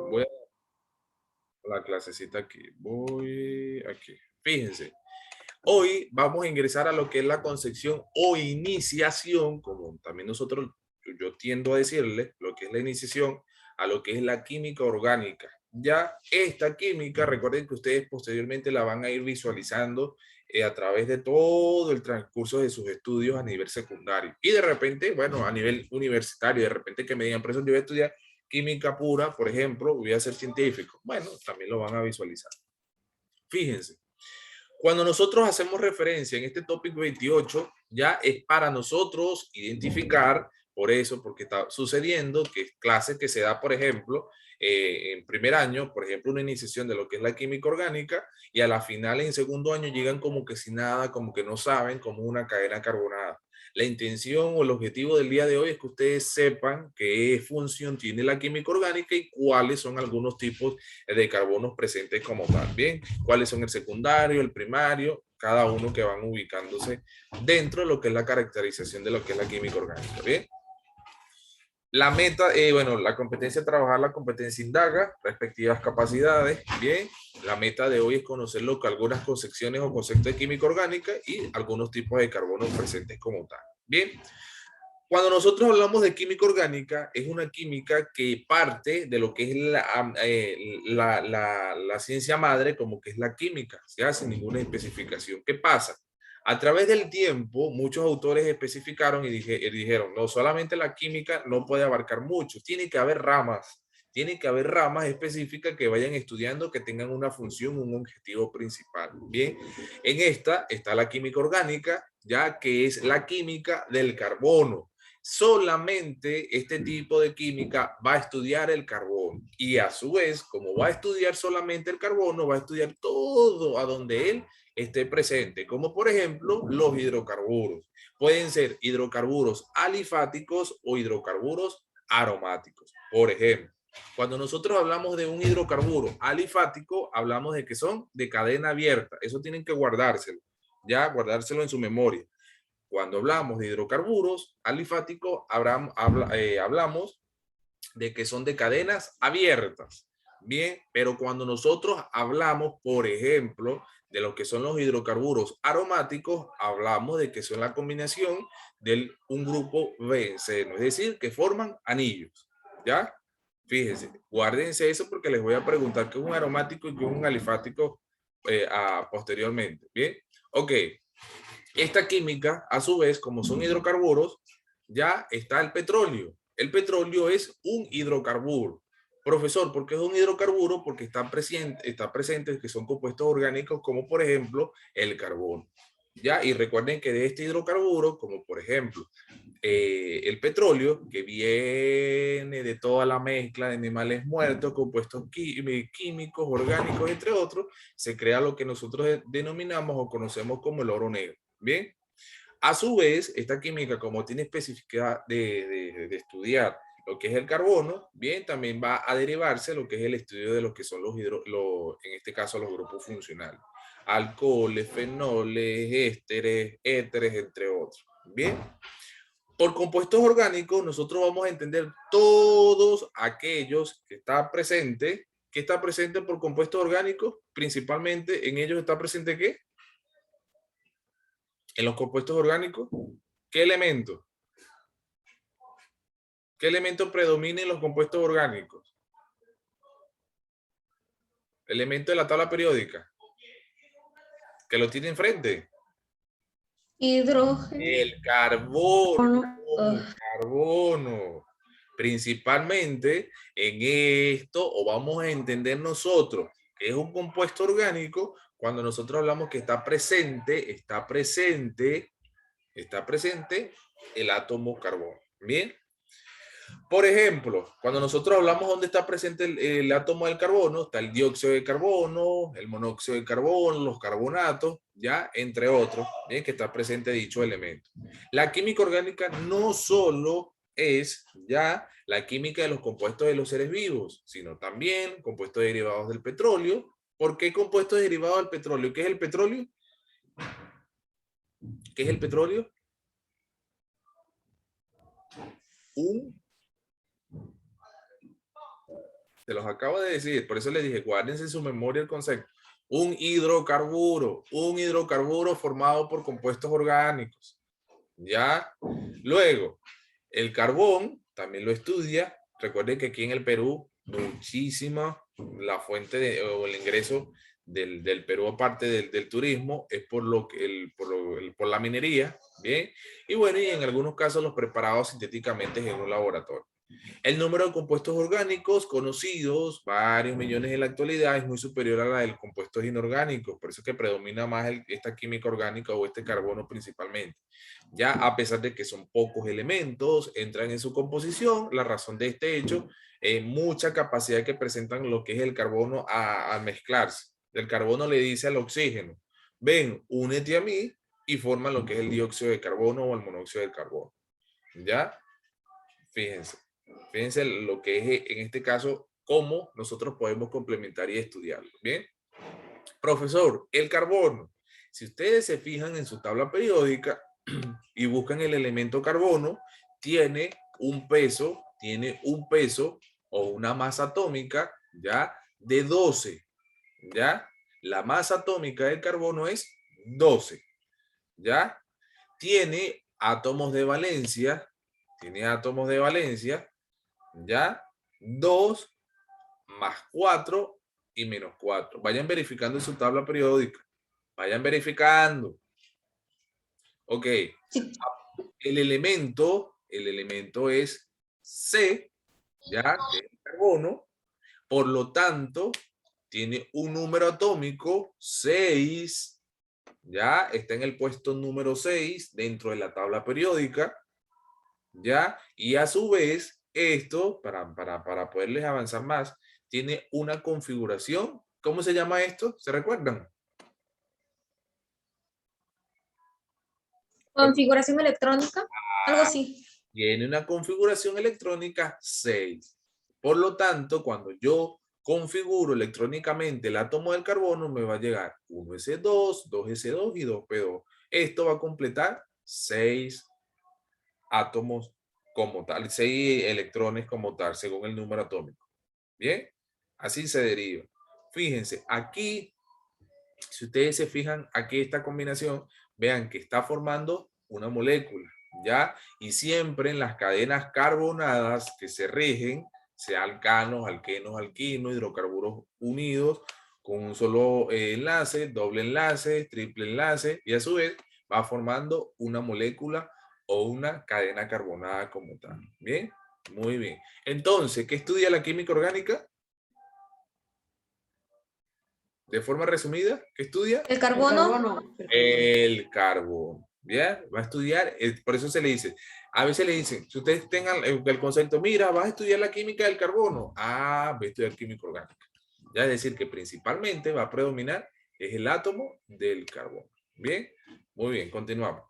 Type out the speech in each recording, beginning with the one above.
Voy a la clasecita aquí. Voy aquí. Fíjense. Hoy vamos a ingresar a lo que es la concepción o iniciación, como también nosotros, yo tiendo a decirle, lo que es la iniciación a lo que es la química orgánica. Ya esta química, recuerden que ustedes posteriormente la van a ir visualizando a través de todo el transcurso de sus estudios a nivel secundario. Y de repente, bueno, a nivel universitario, de repente que me digan, profesor, yo voy a estudiar química pura, por ejemplo, voy a ser científico. Bueno, también lo van a visualizar. Fíjense. Cuando nosotros hacemos referencia en este tópico 28, ya es para nosotros identificar, por eso, porque está sucediendo que es clase que se da, por ejemplo, en primer año, por ejemplo, una iniciación de lo que es la química orgánica, y a la final en segundo año llegan como que sin nada, como que no saben, como una cadena carbonada. La intención o el objetivo del día de hoy es que ustedes sepan qué función tiene la química orgánica y cuáles son algunos tipos de carbonos presentes como tal. Bien, cuáles son el secundario, el primario, cada uno que van ubicándose dentro de lo que es la caracterización de lo que es la química orgánica. Bien, la meta, bueno, la competencia trabajar la competencia indaga, respectivas capacidades. Bien, la meta de hoy es conocer lo que algunas concepciones o conceptos de química orgánica y algunos tipos de carbonos presentes como tal. Bien, cuando nosotros hablamos de química orgánica, es una química que parte de lo que es la ciencia madre, como que es la química, ¿ya? Sin ninguna especificación. ¿Qué pasa? A través del tiempo, muchos autores especificaron y dijeron, no, solamente la química no puede abarcar mucho, tiene que haber ramas específicas que vayan estudiando, que tengan una función, un objetivo principal. Bien, en esta está la química orgánica, ya que es la química del carbono. Solamente este tipo de química va a estudiar el carbono y a su vez, como va a estudiar solamente el carbono, va a estudiar todo a donde él esté presente, como por ejemplo los hidrocarburos. Pueden ser hidrocarburos alifáticos o hidrocarburos aromáticos. Por ejemplo, cuando nosotros hablamos de un hidrocarburo alifático, hablamos de que son de cadena abierta. Eso tienen que guardárselo, ya guardárselo en su memoria. Cuando hablamos de hidrocarburos alifáticos, hablamos de que son de cadenas abiertas. Bien, pero cuando nosotros hablamos, por ejemplo, de lo que son los hidrocarburos aromáticos, hablamos de que son la combinación de un grupo benceno, es decir, que forman anillos. ¿Ya? Fíjense, guárdense eso porque les voy a preguntar qué es un aromático y qué es un alifático posteriormente. Bien, ok. Esta química, a su vez, como son hidrocarburos, ya está el petróleo. El petróleo es un hidrocarburo. Profesor, ¿por qué es un hidrocarburo? Porque está presente que son compuestos orgánicos como por ejemplo el carbono. Ya, y recuerden que de este hidrocarburo, como por ejemplo el petróleo, que viene de toda la mezcla de animales muertos, compuestos químicos, orgánicos, entre otros, se crea lo que nosotros denominamos o conocemos como el oro negro. Bien, a su vez, esta química, como tiene especificidad de estudiar lo que es el carbono, bien, también va a derivarse lo que es el estudio de lo que son en este caso, los grupos funcionales. Alcoholes, fenoles, éteres, entre otros. Bien, por compuestos orgánicos, nosotros vamos a entender todos aquellos que está presente por compuestos orgánicos, principalmente en ellos está presente ¿qué? En los compuestos orgánicos, ¿qué elemento? ¿Qué elemento predomina en los compuestos orgánicos? Elemento de la tabla periódica, que lo tiene enfrente. Hidrógeno. El carbono, Uh, carbono. Principalmente en esto, o vamos a entender nosotros que es un compuesto orgánico cuando nosotros hablamos que está presente el átomo carbono. Bien. Por ejemplo, cuando nosotros hablamos dónde está presente el átomo del carbono, está el dióxido de carbono, el monóxido de carbono, los carbonatos, ya, entre otros, bien, que está presente dicho elemento. La química orgánica no solo es ya la química de los compuestos de los seres vivos, sino también compuestos derivados del petróleo. ¿Por qué compuestos derivados del petróleo? ¿Qué es el petróleo? ¿Qué es el petróleo? Un Se los acabo de decir, por eso les dije, guárdense en su memoria el concepto. Un hidrocarburo formado por compuestos orgánicos. ¿Ya? Luego, el carbón también lo estudia. Recuerden que aquí en el Perú, muchísima la fuente o el ingreso del Perú, aparte del turismo, es por, por la minería. Bien. Y bueno, y en algunos casos los preparados sintéticamente en un laboratorio. El número de compuestos orgánicos conocidos, varios millones en la actualidad, es muy superior a la de los compuestos inorgánicos. Por eso es que predomina más esta química orgánica o este carbono principalmente. Ya a pesar de que son pocos elementos, entran en su composición, la razón de este hecho es mucha capacidad que presentan lo que es el carbono a mezclarse. El carbono le dice al oxígeno, ven, únete a mí y forman lo que es el dióxido de carbono o el monóxido de carbono. ¿Ya? Fíjense. Fíjense lo que es en este caso, cómo nosotros podemos complementar y estudiarlo. Bien. Profesor, el carbono. Si ustedes se fijan en su tabla periódica y buscan el elemento carbono, tiene un peso o una masa atómica, ¿ya? De 12, ¿ya? La masa atómica del carbono es 12, ¿ya? Tiene átomos de valencia, ¿ya? 2 más 4 y menos 4. Vayan verificando en su tabla periódica. Vayan verificando. Ok. Sí. El elemento es C, ¿ya? Que es el carbono. Por lo tanto, tiene un número atómico 6, ¿ya? Está en el puesto número 6 dentro de la tabla periódica, ¿ya? Y a su vez, esto, para poderles avanzar más, tiene una configuración. ¿Cómo se llama esto? ¿Se recuerdan? Configuración electrónica, algo así. Tiene una configuración electrónica 6. Por lo tanto, cuando yo configuro electrónicamente el átomo del carbono, me va a llegar 1s2, 2s2 y 2p2. Esto va a completar 6 átomos como tal, 6 electrones como tal, según el número atómico. Bien, así se deriva. Fíjense, aquí, si ustedes se fijan, aquí esta combinación, vean que está formando una molécula, ¿ya? Y siempre en las cadenas carbonadas que se rigen, sea alcanos, alquenos, alquinos, hidrocarburos unidos, con un solo enlace, doble enlace, triple enlace, y a su vez va formando una molécula o una cadena carbonada como tal. ¿Bien? Muy bien. Entonces, ¿qué estudia la química orgánica? De forma resumida, ¿qué estudia? El carbono. El carbón. ¿Ya? Va a estudiar, por eso se le dice, a veces le dicen, si ustedes tengan el concepto, mira, vas a estudiar la química del carbono. Ah, va a estudiar química orgánica. Ya es decir, que principalmente va a predominar es el átomo del carbono. ¿Bien? Muy bien, continuamos.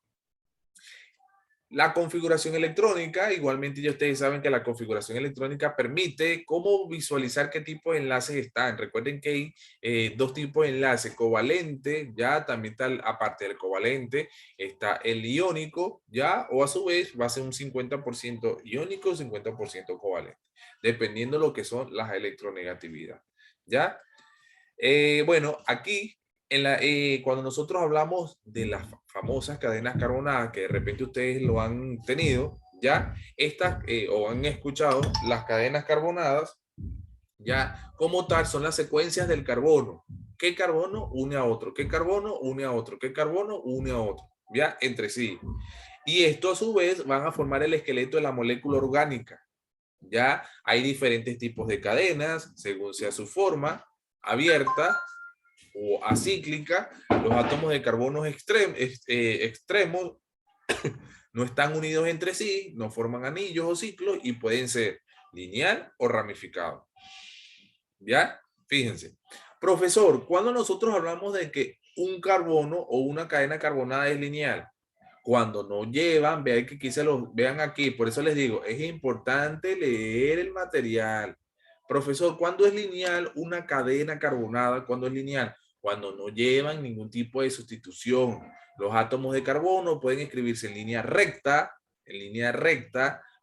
La configuración electrónica, igualmente ya ustedes saben que la configuración electrónica permite cómo visualizar qué tipo de enlaces están. Recuerden que hay dos tipos de enlaces, covalente, ya también está, aparte del covalente, está el iónico, ya, o a su vez va a ser un 50% iónico, 50% covalente, dependiendo de lo que son las electronegatividades, ya. Bueno, aquí, cuando nosotros hablamos de las famosas cadenas carbonadas, que de repente ustedes lo han tenido, ya, estas, o han escuchado, las cadenas carbonadas, ya, como tal, son las secuencias del carbono. ¿Qué carbono une a otro? ¿Qué carbono une a otro? ¿Qué carbono une a otro? Ya, entre sí. Y esto a su vez van a formar el esqueleto de la molécula orgánica. Ya hay diferentes tipos de cadenas, según sea su forma, abierta o acíclica. Los átomos de carbono extremos no están unidos entre sí, no forman anillos o ciclos y pueden ser lineal o ramificado. ¿Ya? Fíjense. Profesor, cuando nosotros hablamos de que un carbono o una cadena carbonada es lineal, cuando no llevan, vean que aquí se los vean aquí, por eso les digo, es importante leer el material. Profesor, ¿cuándo es lineal una cadena carbonada? ¿Cuándo es lineal? Cuando no llevan ningún tipo de sustitución. Los átomos de carbono pueden escribirse en línea recta,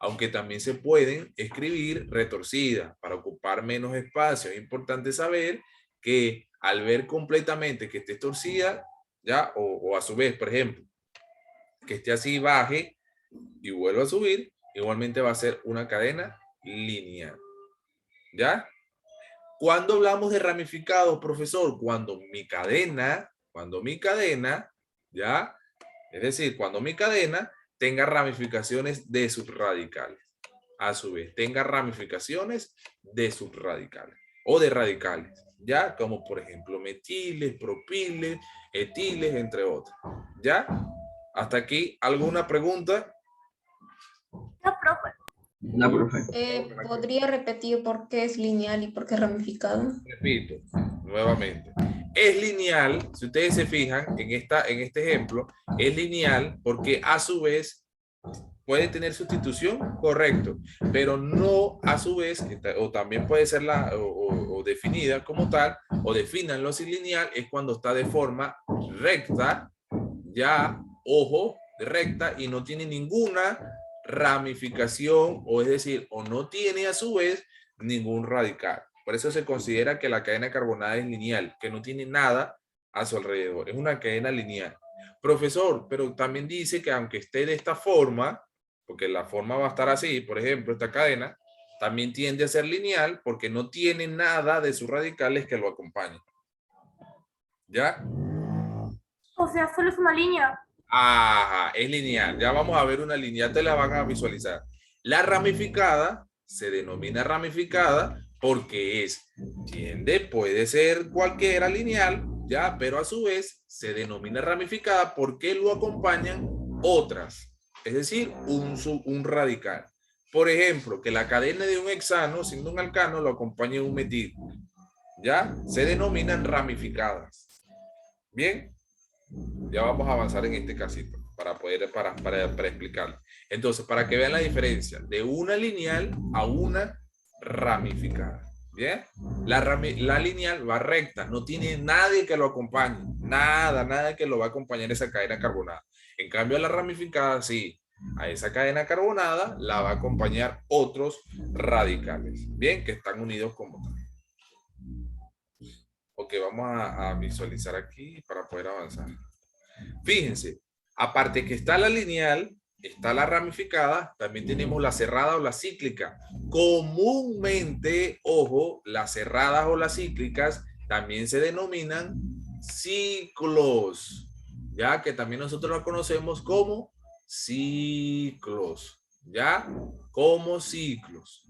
aunque también se pueden escribir retorcidas para ocupar menos espacio. Es importante saber que al ver completamente que esté torcida, ya, o a su vez, por ejemplo, que esté así, baje y vuelva a subir, igualmente va a ser una cadena lineal. ¿Ya? Cuando hablamos de ramificados, profesor, cuando mi cadena, ¿ya? Es decir, cuando mi cadena tenga ramificaciones de subradicales. A su vez, tenga ramificaciones de subradicales o de radicales, ¿ya? Como por ejemplo metiles, propiles, etiles, entre otros. ¿Ya? Hasta aquí, ¿alguna pregunta? No, profe. No, profe. ¿Podría repetir por qué es lineal y por qué es ramificado? Repito, nuevamente. Es lineal, si ustedes se fijan en este ejemplo, es lineal porque a su vez puede tener sustitución, correcto, pero no a su vez, o también puede ser o definida como tal, o definanlo si lineal, es cuando está de forma recta, ya, ojo, recta, y no tiene ninguna ramificación, o es decir, o no tiene a su vez ningún radical. Por eso se considera que la cadena carbonada es lineal, que no tiene nada a su alrededor, es una cadena lineal. Profesor, pero también dice que aunque esté de esta forma, porque la forma va a estar así, por ejemplo, esta cadena, también tiende a ser lineal porque no tiene nada de sus radicales que lo acompañen. ¿Ya? O sea, solo es una línea. Ajá, es lineal. Ya vamos a ver una línea, te la van a visualizar. La ramificada se denomina ramificada porque puede ser cualquiera lineal, ya, pero a su vez se denomina ramificada porque lo acompañan otras, es decir, un radical. Por ejemplo, que la cadena de un hexano, siendo un alcano, lo acompañe un metil, ya, se denominan ramificadas. Bien. Ya vamos a avanzar en este casito para explicarlo. Entonces, para que vean la diferencia de una lineal a una ramificada. ¿Bien? La lineal va recta, no tiene nadie que lo acompañe. Nada que lo va a acompañar esa cadena carbonada. En cambio, la ramificada, sí. A esa cadena carbonada la va a acompañar otros radicales. Bien, que están unidos como tal. Ok, vamos a visualizar aquí para poder avanzar. Fíjense, aparte que está la lineal, está la ramificada, también tenemos la cerrada o la cíclica. Comúnmente, ojo, las cerradas o las cíclicas también se denominan ciclos, ya que también nosotros la conocemos como ciclos, ya, como ciclos.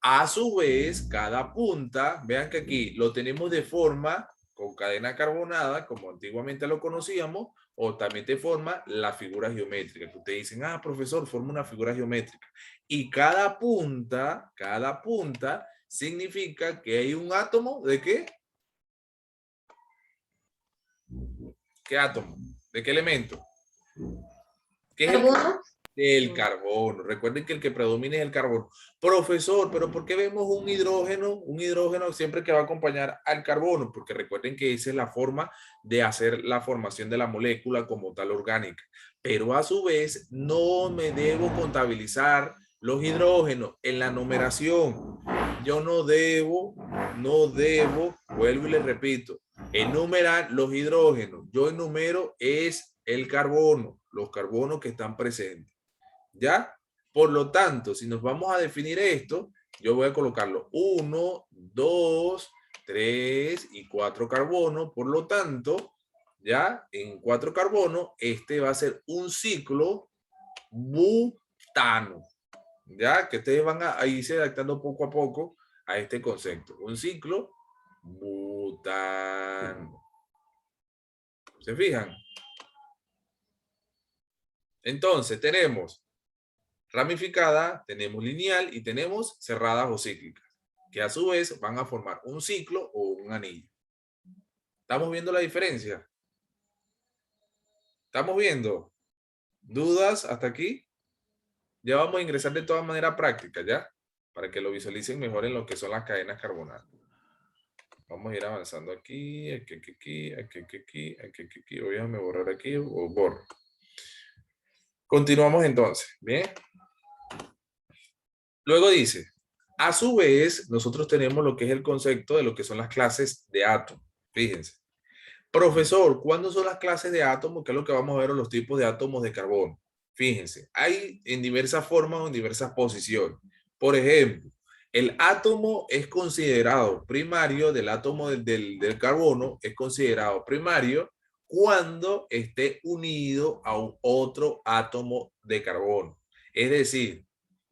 A su vez, cada punta, vean que aquí lo tenemos de forma con cadena carbonada, como antiguamente lo conocíamos, o también te forma la figura geométrica, que ustedes dicen, ah, profesor, forma una figura geométrica. Y cada punta significa que hay un átomo ¿de qué? ¿Qué átomo? ¿De qué elemento? ¿Qué es ¿Carbono? el carbono? Recuerden que el que predomina es el carbono. Profesor, pero ¿por qué vemos un hidrógeno? Un hidrógeno siempre que va a acompañar al carbono, porque recuerden que esa es la forma de hacer la formación de la molécula como tal orgánica. Pero a su vez, no me debo contabilizar los hidrógenos en la numeración. Yo no debo, vuelvo y les repito, enumerar los hidrógenos. Yo enumero es el carbono, los carbonos que están presentes. ¿Ya? Por lo tanto, si nos vamos a definir esto, yo voy a colocarlo 1, 2, 3 y 4 carbonos. Por lo tanto, ya en 4 carbonos, este va a ser un ciclo butano. Ya que ustedes van a irse adaptando poco a poco a este concepto. Un ciclo butano. ¿Se fijan? Entonces tenemos ramificada, tenemos lineal y tenemos cerradas o cíclicas, que a su vez van a formar un ciclo o un anillo. ¿Estamos viendo la diferencia? ¿Estamos viendo? ¿Dudas hasta aquí? Ya vamos a ingresar de todas maneras prácticas, ¿ya? Para que lo visualicen mejor en lo que son las cadenas carbonadas. Vamos a ir avanzando aquí, aquí. Déjame borrar aquí o borro. Continuamos entonces, ¿bien? Luego dice, a su vez, nosotros tenemos lo que es el concepto de lo que son las clases de átomo. Fíjense. Profesor, ¿cuándo son las clases de átomos? ¿Qué es lo que vamos a ver en los tipos de átomos de carbono? Fíjense, hay en diversas formas o en diversas posiciones. Por ejemplo, el átomo es considerado primario del átomo del carbono, es considerado primario cuando esté unido a un otro átomo de carbono. Es decir,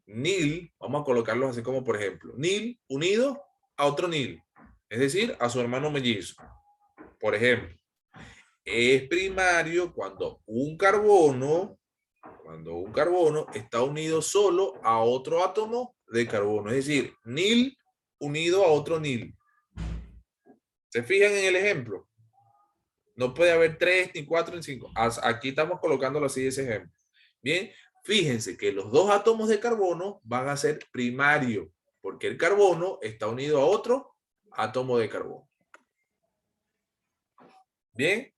Nil, vamos a colocarlos así como por ejemplo, Nil unido a otro Nil, es decir, a su hermano mellizo. Por ejemplo, es primario cuando un carbono está unido solo a otro átomo de carbono, es decir, Nil unido a otro Nil. ¿Se fijan en el ejemplo? No puede haber 3, ni 4, ni 5. Aquí estamos colocándolo así ese ejemplo. Bien, fíjense que los dos átomos de carbono van a ser primarios, porque el carbono está unido a otro átomo de carbono. Bien,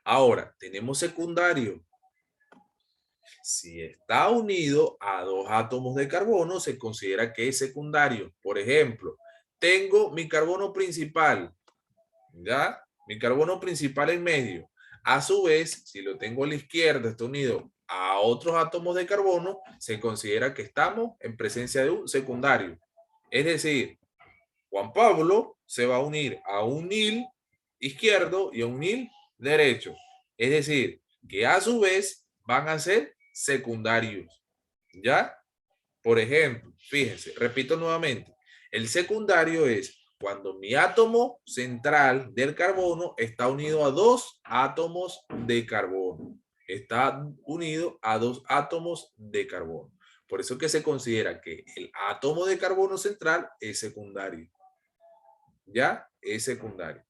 ahora tenemos secundario. Si está unido a dos átomos de carbono, se considera que es secundario. Por ejemplo, tengo mi carbono principal, ¿ya? Mi carbono principal en medio. A su vez, si lo tengo a la izquierda, está unido a otros átomos de carbono, se considera que estamos en presencia de un secundario. Es decir, Juan Pablo se va a unir a un nil izquierdo y a un nil derecho. Es decir, que a su vez van a ser secundarios. ¿Ya? Por ejemplo, fíjense, repito nuevamente, el secundario es cuando mi átomo central del carbono está unido a dos átomos de carbono. Está unido a dos átomos de carbono. Por eso que se considera que el átomo de carbono central es secundario. ¿Ya? Es secundario.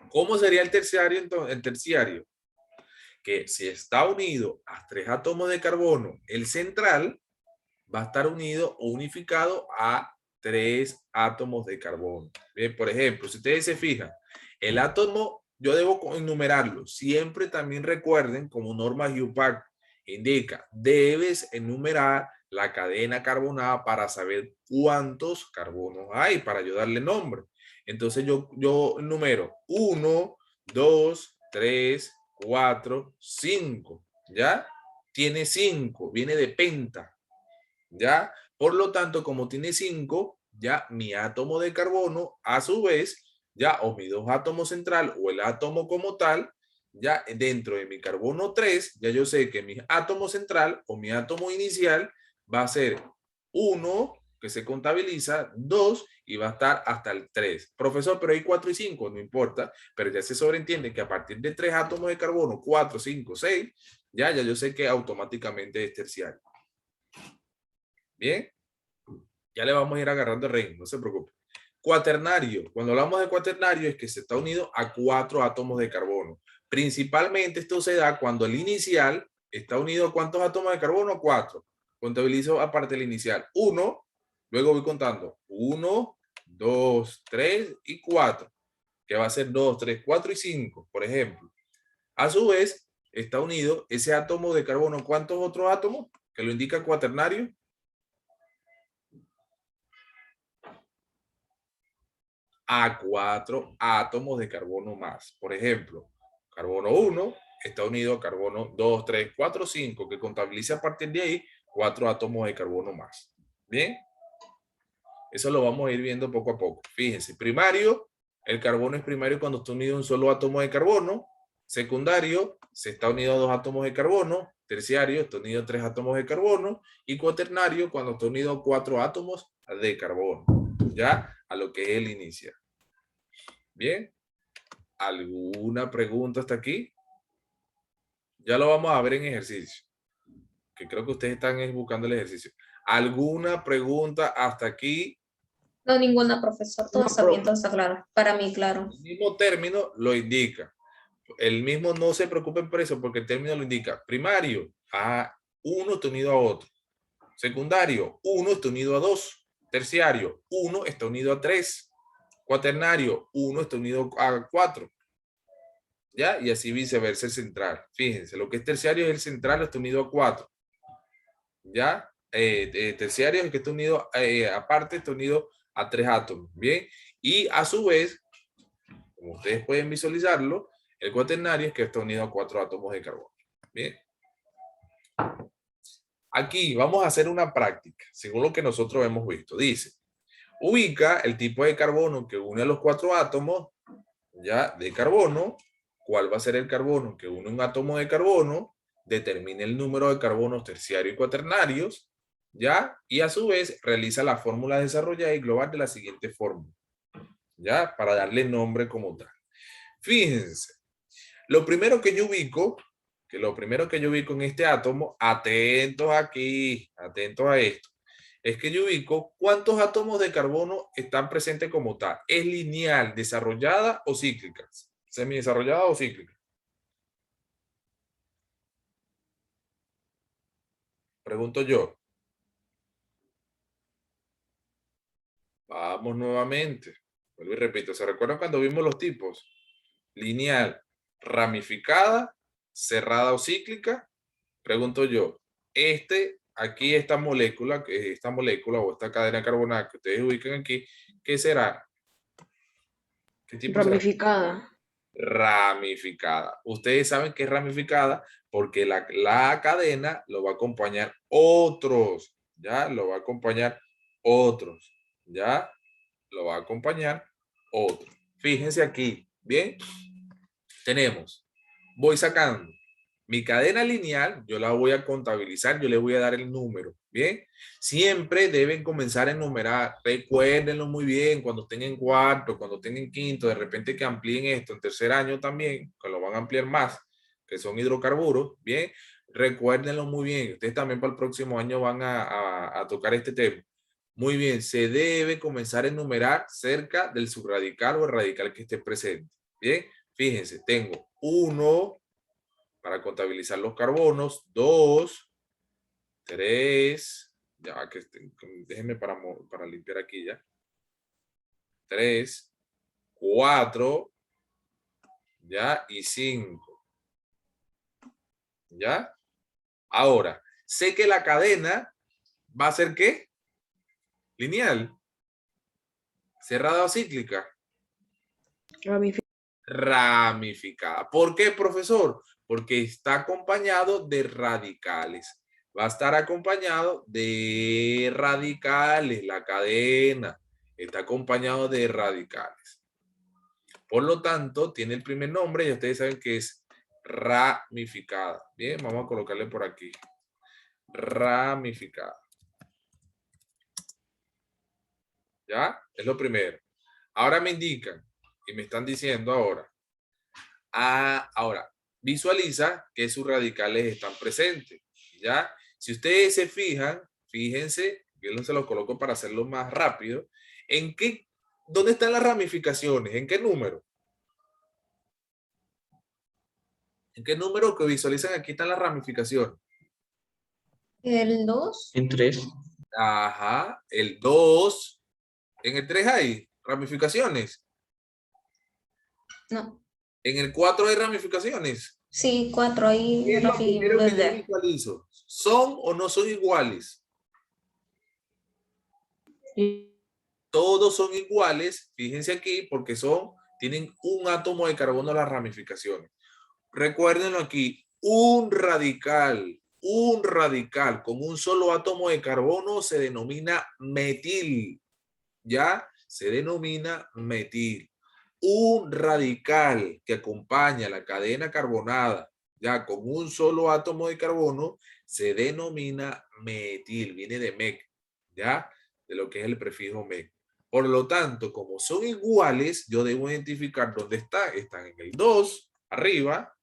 ¿Cómo sería el terciario entonces? El terciario, que si está unido a tres átomos de carbono, el central va a estar unido o unificado a tres átomos de carbono. Bien, por ejemplo, si ustedes se fijan, el átomo, yo debo enumerarlo. Siempre también recuerden, como norma UPAC indica, debes enumerar la cadena carbonada para saber cuántos carbonos hay, para yo darle nombre. Entonces yo número 1, 2, 3, 4, 5. ¿Ya? Tiene 5, viene de penta. ¿Ya? Por lo tanto, como tiene 5, ya mi átomo de carbono, a su vez, ya o mi dos átomos central o el átomo como tal, ya dentro de mi carbono 3, ya yo sé que mi átomo central o mi átomo inicial va a ser 1, que se contabiliza, 2, y va a estar hasta el 3. Profesor, pero hay 4 y 5, no importa, pero ya se sobreentiende que a partir de 3 átomos de carbono, 4, 5, 6, ya yo sé que automáticamente es terciario. Bien, ya le vamos a ir agarrando el ritmo, no se preocupe. Cuaternario, cuando hablamos de cuaternario es que se está unido a 4 átomos de carbono. Principalmente esto se da cuando el inicial está unido a ¿cuántos átomos de carbono? 4. Contabilizo aparte del inicial. 1, luego voy contando. 1, 2, 3 y 4. Que va a ser 2, 3, 4 y 5, por ejemplo. A su vez, está unido ese átomo de carbono. ¿Cuántos otros átomos? Que lo indica cuaternario. A 4 átomos de carbono más. Por ejemplo, carbono 1 está unido a carbono 2, 3, 4, 5, que contabiliza a partir de ahí 4 átomos de carbono más. Bien, eso lo vamos a ir viendo poco a poco. Fíjense, primario, el carbono es primario cuando está unido a un solo átomo de carbono. Secundario, se está unido a 2 átomos de carbono. Terciario, está unido a 3 átomos de carbono. Y cuaternario, cuando está unido a 4 átomos de carbono. Ya a lo que es el inicial. Bien, ¿alguna pregunta hasta aquí? Ya lo vamos a ver en ejercicio, que creo que ustedes están buscando el ejercicio. ¿Alguna pregunta hasta aquí? No, ninguna, profesor. Todo está bien, todo está claro. Para mí, claro. El mismo término lo indica. El mismo, no se preocupen por eso, porque el término lo indica. Primario, a uno está unido a otro. Secundario, uno está unido a 2. Terciario, uno está unido a 3. Cuaternario, uno está unido a 4. ¿Ya? Y así viceversa el central. Fíjense, lo que es terciario es el central está unido a 4. ¿Ya? terciario es el que está unido, aparte está unido a 3 átomos, ¿bien? Y a su vez, como ustedes pueden visualizarlo, el cuaternario es que está unido a 4 átomos de carbono, ¿bien? Aquí vamos a hacer una práctica, según lo que nosotros hemos visto. Dice, ubica el tipo de carbono que une a los 4 átomos, ya, de carbono. ¿Cuál va a ser el carbono que une un átomo de carbono? Determine el número de carbonos terciarios y cuaternarios, ya, y a su vez realiza la fórmula desarrollada y global de la siguiente fórmula, ya, para darle nombre como tal. Fíjense, lo primero que yo ubico, en este átomo, atentos aquí, atentos a esto, es que yo ubico cuántos átomos de carbono están presentes como tal. ¿Es lineal, desarrollada o cíclica? ¿Semidesarrollada o cíclica? Pregunto yo. Vamos nuevamente. Vuelvo y repito. ¿Se recuerdan cuando vimos los tipos? Lineal, ramificada, cerrada o cíclica. Pregunto yo. Aquí esta molécula o esta cadena carbonada que ustedes ubican aquí, ¿qué será? ¿Qué tipo será? Ramificada. Ramificada. Ustedes saben que es ramificada porque la cadena lo va a acompañar otros, ¿ya? Lo va a acompañar otros, ¿ya? Lo va a acompañar otros. Fíjense aquí, ¿bien? Tenemos, voy sacando mi cadena lineal, yo la voy a contabilizar, yo le voy a dar el número, ¿bien? Siempre deben comenzar a enumerar, recuérdenlo muy bien, cuando estén en cuarto, cuando estén en quinto, de repente que amplíen esto en tercer año también, que lo van a ampliar más, que son hidrocarburos, ¿bien? Recuérdenlo muy bien, ustedes también para el próximo año van a tocar este tema. Muy bien, se debe comenzar a enumerar cerca del subradical o el radical que esté presente, ¿bien? Fíjense, tengo 1, para contabilizar los carbonos, 2, 3, ya que déjenme para limpiar aquí ya, 3, 4, ya, y 5, ya. Ahora, sé que la cadena va a ser ¿qué? Lineal, cerrada o cíclica, ramificada. ¿Por qué, profesor? Porque está acompañado de radicales. Va a estar acompañado de radicales, la cadena está acompañado de radicales. Por lo tanto, tiene el primer nombre y ustedes saben que es ramificada. Bien, vamos a colocarle por aquí. Ramificada. ¿Ya? Es lo primero. Ahora me indican y me están diciendo ahora. Ahora, visualiza que sus radicales están presentes. ¿Ya? Si ustedes se fijan, fíjense, yo se los coloco para hacerlo más rápido. ¿Dónde están las ramificaciones? ¿En qué número? ¿En qué número que visualizan aquí están las ramificaciones? El 2, En 3. Ajá, el 2. En el 3 hay ramificaciones. no. En el 4 hay ramificaciones. Sí, 4 ahí ¿Qué es lo primero que yo desde. visualizo? ¿Son o no son iguales? Todos son iguales, fíjense aquí, porque tienen un átomo de carbono en las ramificaciones. Recuérdenlo aquí, un radical con un solo átomo de carbono se denomina metil, ¿ya? Se denomina metil. Un radical que acompaña la cadena carbonada, ya, con un solo átomo de carbono, se denomina metil, viene de mec, ¿ya? De lo que es el prefijo mec. Por lo tanto, como son iguales, yo debo identificar dónde están. Están en el 2, arriba,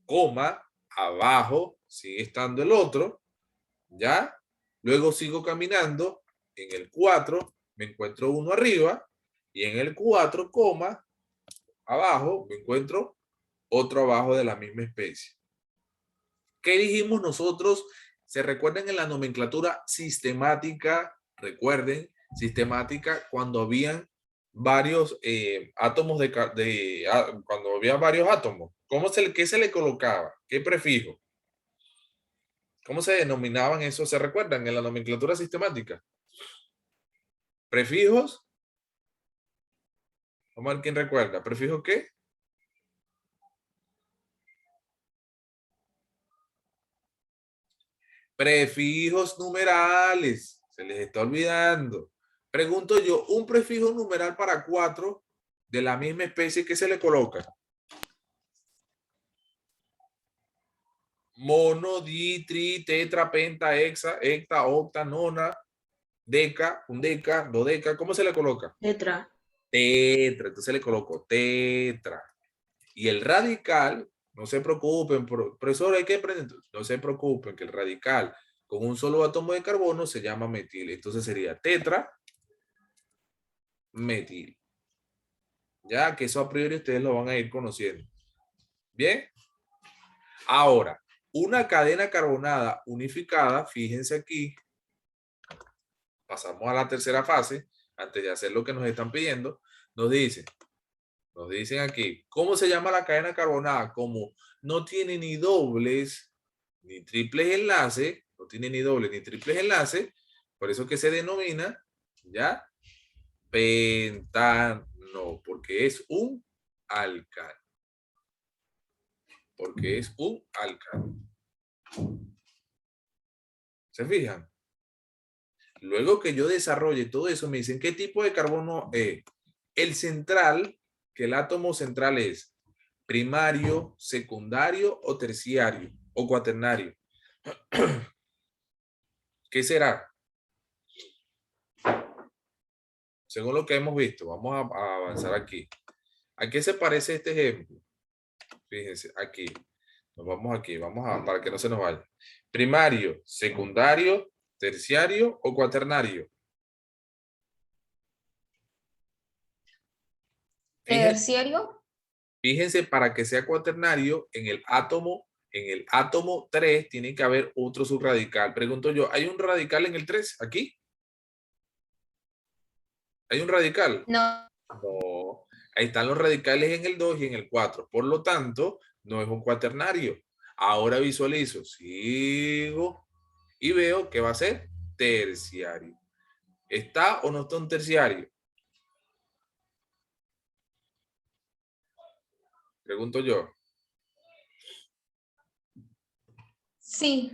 coma, abajo, sigue estando el otro, ¿ya? Luego sigo caminando, en el 4 me encuentro uno arriba, y en el 4, coma, abajo me encuentro otro abajo de la misma especie. ¿Qué dijimos nosotros? ¿Se recuerdan en la nomenclatura sistemática? Recuerden, sistemática, cuando habían varios átomos cuando había varios átomos. ¿Qué se le colocaba? ¿Qué prefijo? ¿Cómo se denominaban eso? ¿Se recuerdan en la nomenclatura sistemática? ¿Prefijos? Vamos a ver quién recuerda. ¿Prefijos qué? Prefijos numerales. Se les está olvidando. Pregunto yo, un prefijo numeral para 4 de la misma especie, ¿qué se le coloca? Mono, di, tri, tetra, penta, hexa, hecta, octa, nona, deca, undeca, dodeca. ¿Cómo se le coloca? Letra. Tetra. Entonces le coloco tetra. Y el radical, no se preocupen, profesor, hay que aprender. No se preocupen que el radical con un solo átomo de carbono se llama metil. Entonces sería tetra metil. Ya que eso a priori ustedes lo van a ir conociendo. Bien. Ahora, una cadena carbonada unificada, fíjense aquí, pasamos a la tercera fase, antes de hacer lo que nos están pidiendo, nos dicen aquí, ¿cómo se llama la cadena carbonada? Como no tiene ni dobles ni triples enlaces, no tiene ni dobles ni triples enlaces, por eso que se denomina, ¿ya? Pentano, porque es un alcano. Porque es un alcano. ¿Se fijan? Luego que yo desarrolle todo eso, me dicen, ¿qué tipo de carbono es? El central, que el átomo central es primario, secundario o terciario o cuaternario. ¿Qué será? Según lo que hemos visto, vamos a avanzar aquí. ¿A qué se parece este ejemplo? Fíjense, aquí. Nos vamos aquí, para que no se nos vaya. Primario, secundario, terciario o cuaternario. Terciario. Fíjense, para que sea cuaternario, en el átomo 3 tiene que haber otro subradical. Pregunto yo, ¿hay un radical en el 3 aquí? ¿Hay un radical? No. No. Ahí están los radicales en el 2 y en el 4. Por lo tanto, no es un cuaternario. Ahora visualizo, sigo y veo que va a ser terciario. ¿Está o no está un terciario? Pregunto yo. Sí.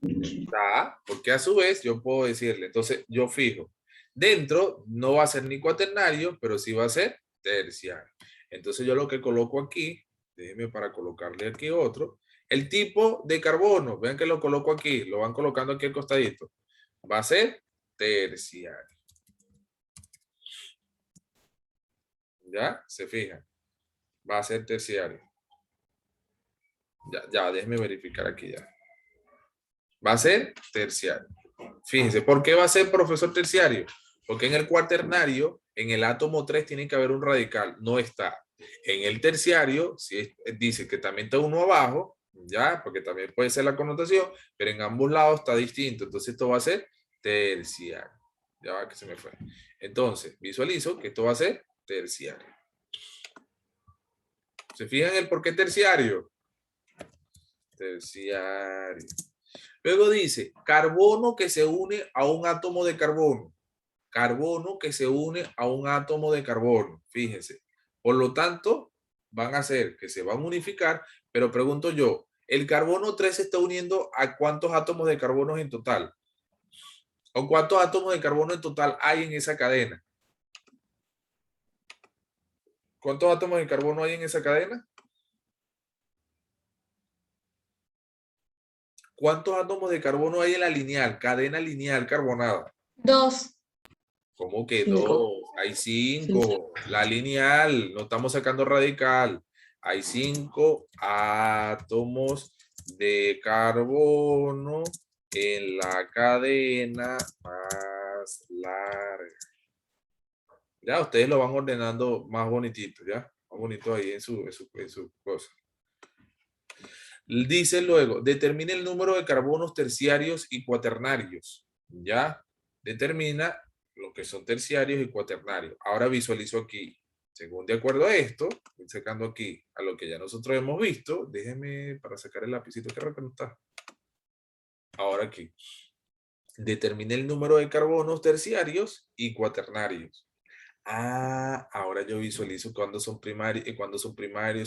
Está, porque a su vez yo puedo decirle, entonces yo fijo, dentro no va a ser ni cuaternario, pero sí va a ser terciario. Entonces yo lo que coloco aquí, déjenme para colocarle aquí otro, el tipo de carbono, vean que lo coloco aquí, lo van colocando aquí al costadito, va a ser terciario. ¿Ya? ¿Se fijan? Va a ser terciario. Ya, déjenme verificar aquí ya. Va a ser terciario. Fíjense, ¿por qué va a ser profesor terciario? Porque en el cuaternario, en el átomo 3 tiene que haber un radical, no está. En el terciario, si dice que también está uno abajo, ya, porque también puede ser la connotación, pero en ambos lados está distinto, entonces esto va a ser terciario. Ya va que se me fue. Entonces, visualizo que esto va a ser terciario. ¿Se fijan el por qué terciario? Terciario. Luego dice, carbono que se une a un átomo de carbono. Carbono que se une a un átomo de carbono. Fíjense. Por lo tanto, van a ser que se van a unificar, pero pregunto yo, ¿el carbono 3 se está uniendo a cuántos átomos de carbono en total? ¿O cuántos átomos de carbono en total hay en esa cadena? ¿Cuántos átomos de carbono hay en esa cadena? ¿Cuántos átomos de carbono hay en la lineal, cadena lineal carbonada? 2. ¿Cómo que 2? Cinco. Hay 5. La lineal, no estamos sacando radical. Hay 5 átomos de carbono en la cadena más larga. Ya, ustedes lo van ordenando más bonitito, ¿ya? Más bonito ahí en su cosa. Dice luego, determine el número de carbonos terciarios y cuaternarios. ¿Ya? Determina lo que son terciarios y cuaternarios. Ahora visualizo aquí. Según de acuerdo a esto, voy sacando aquí a lo que ya nosotros hemos visto. Déjenme para sacar el lapicito que no está. Ahora aquí. Determine el número de carbonos terciarios y cuaternarios. Ah, ahora yo visualizo cuándo son primarios,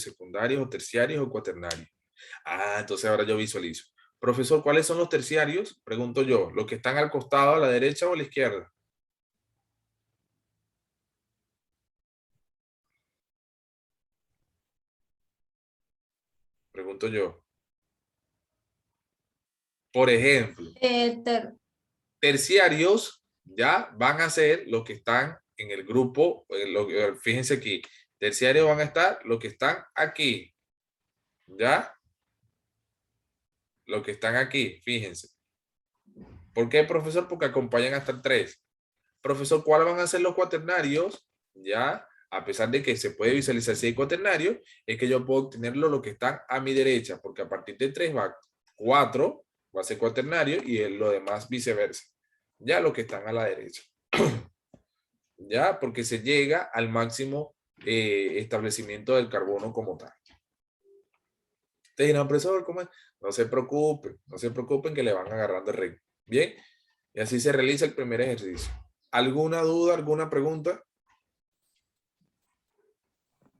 secundarios o terciarios o cuaternarios. Ah, entonces ahora yo visualizo. Profesor, ¿cuáles son los terciarios? Pregunto yo, ¿los que están al costado, a la derecha o a la izquierda? Pregunto yo. Por ejemplo, Ter- terciarios ya van a ser los que están en el grupo, fíjense aquí, terciarios van a estar los que están aquí, ¿ya? Los que están aquí, fíjense. ¿Por qué, profesor? Porque acompañan hasta el 3. Profesor, ¿cuáles van a ser los cuaternarios? Ya, a pesar de que se puede visualizar si hay cuaternarios, es que yo puedo obtenerlo lo que están a mi derecha, porque a partir de 3 va 4, va a ser cuaternario, y lo demás viceversa. Ya los que están a la derecha. Ya, porque se llega al máximo establecimiento del carbono como tal. Ustedes dirán, profesor, ¿cómo es? No se preocupen que le van agarrando el ritmo. Bien, y así se realiza el primer ejercicio. ¿Alguna duda, alguna pregunta?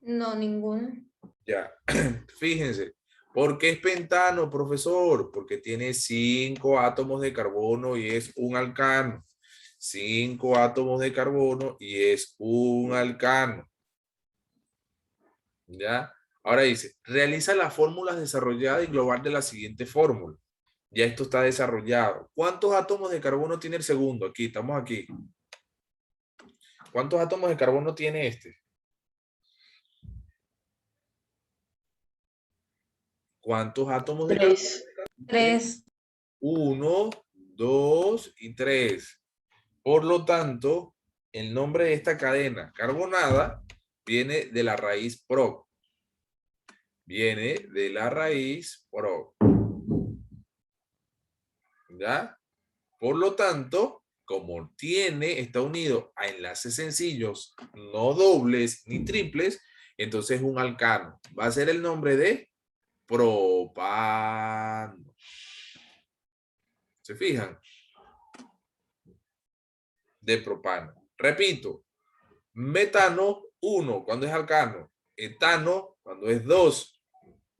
no, ninguno. Ya, fíjense, ¿por qué es pentano, profesor? Porque tiene 5 átomos de carbono y es un alcano. 5 átomos de carbono y es un alcano. ¿Ya? Ahora dice, realiza las fórmulas desarrolladas y global de la siguiente fórmula. Ya esto está desarrollado. ¿Cuántos átomos de carbono tiene el segundo? Aquí, estamos aquí. ¿Cuántos átomos de carbono tiene este? ¿Cuántos átomos de carbono? 3. 3. 1, 2 y 3. Por lo tanto, el nombre de esta cadena carbonada viene de la raíz pro. Viene de la raíz pro. ¿Ya? Por lo tanto, como está unido a enlaces sencillos, no dobles ni triples, entonces es un alcano. Va a ser el nombre de propano. ¿Se fijan? De propano. Repito, metano, 1 cuando es alcano. Etano cuando es 2.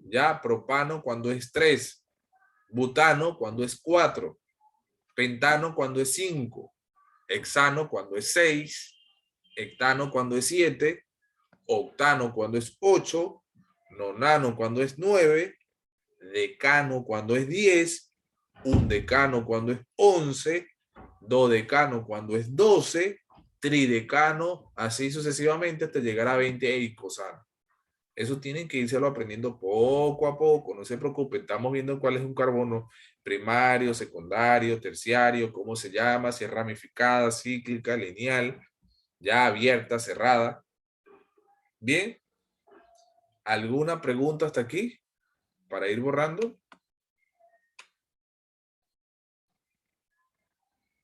Ya, propano cuando es 3. Butano cuando es 4. Pentano cuando es 5. Hexano cuando es 6. Hectano cuando es 7. Octano cuando es 8. Nonano cuando es 9. Decano cuando es 10. Undecano cuando es 11. Dodecano cuando es 12. Tridecano, así sucesivamente hasta llegar a 20 eicosano. Eso tienen que írselo aprendiendo poco a poco, no se preocupen, estamos viendo cuál es un carbono primario, secundario, terciario, cómo se llama, si es ramificada, cíclica, lineal, ya abierta, cerrada. Bien, ¿alguna pregunta hasta aquí para ir borrando?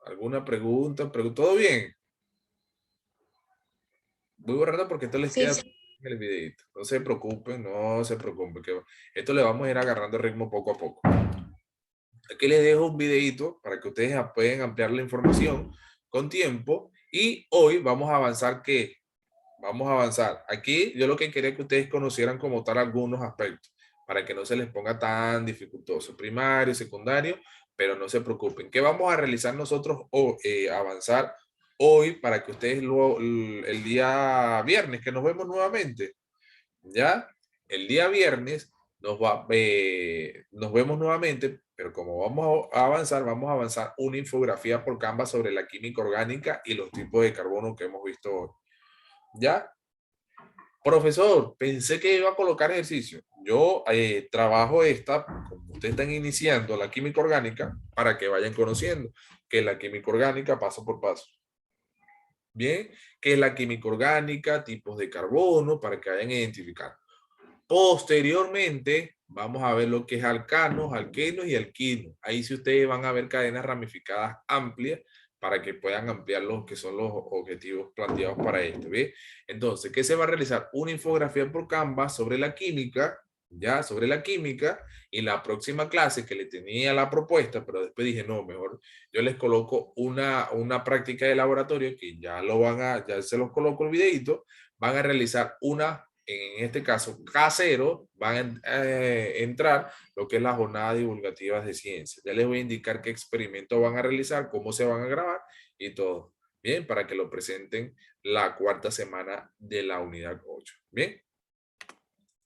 ¿Alguna pregunta? ¿Todo bien? Voy borrando porque esto les Sí, queda sí. en el videito. No se preocupen, que esto le vamos a ir agarrando ritmo poco a poco. Aquí les dejo un videito para que ustedes puedan ampliar la información con tiempo. Y hoy vamos a avanzar, ¿qué? Vamos a avanzar. Aquí yo lo que quería es que ustedes conocieran como tal algunos aspectos para que no se les ponga tan dificultoso. Primario, secundario, pero no se preocupen. ¿Qué vamos a realizar nosotros o avanzar hoy para que ustedes luego el día viernes, que nos vemos nuevamente? ¿Ya? El día viernes nos vemos nuevamente, pero como vamos vamos a avanzar una infografía por Canva sobre la química orgánica y los tipos de carbono que hemos visto hoy. ¿Ya? Profesor, pensé que iba a colocar ejercicio. Yo trabajo como ustedes están iniciando la química orgánica, para que vayan conociendo que la química orgánica paso por paso. Bien, que es la química orgánica, tipos de carbono, para que vayan identificando. Posteriormente, vamos a ver lo que es alcanos, alquenos y alquinos. Ahí sí ustedes van a ver cadenas ramificadas amplias para que puedan ampliar los que son los objetivos planteados para esto. ¿Ve? Entonces, ¿qué se va a realizar? Una infografía por Canva sobre la química, ya sobre la química, y la próxima clase que le tenía la propuesta, pero después dije, no, mejor yo les coloco una práctica de laboratorio que ya ya se los coloco el videito, van a realizar en este caso casero, van a entrar lo que es la jornada divulgativa de ciencia. Ya les voy a indicar qué experimentos van a realizar, cómo se van a grabar y todo. Bien, para que lo presenten la cuarta semana de la unidad 8. Bien.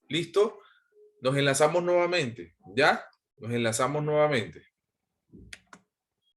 ¿Listo? Nos enlazamos nuevamente, ¿ya? Nos enlazamos nuevamente.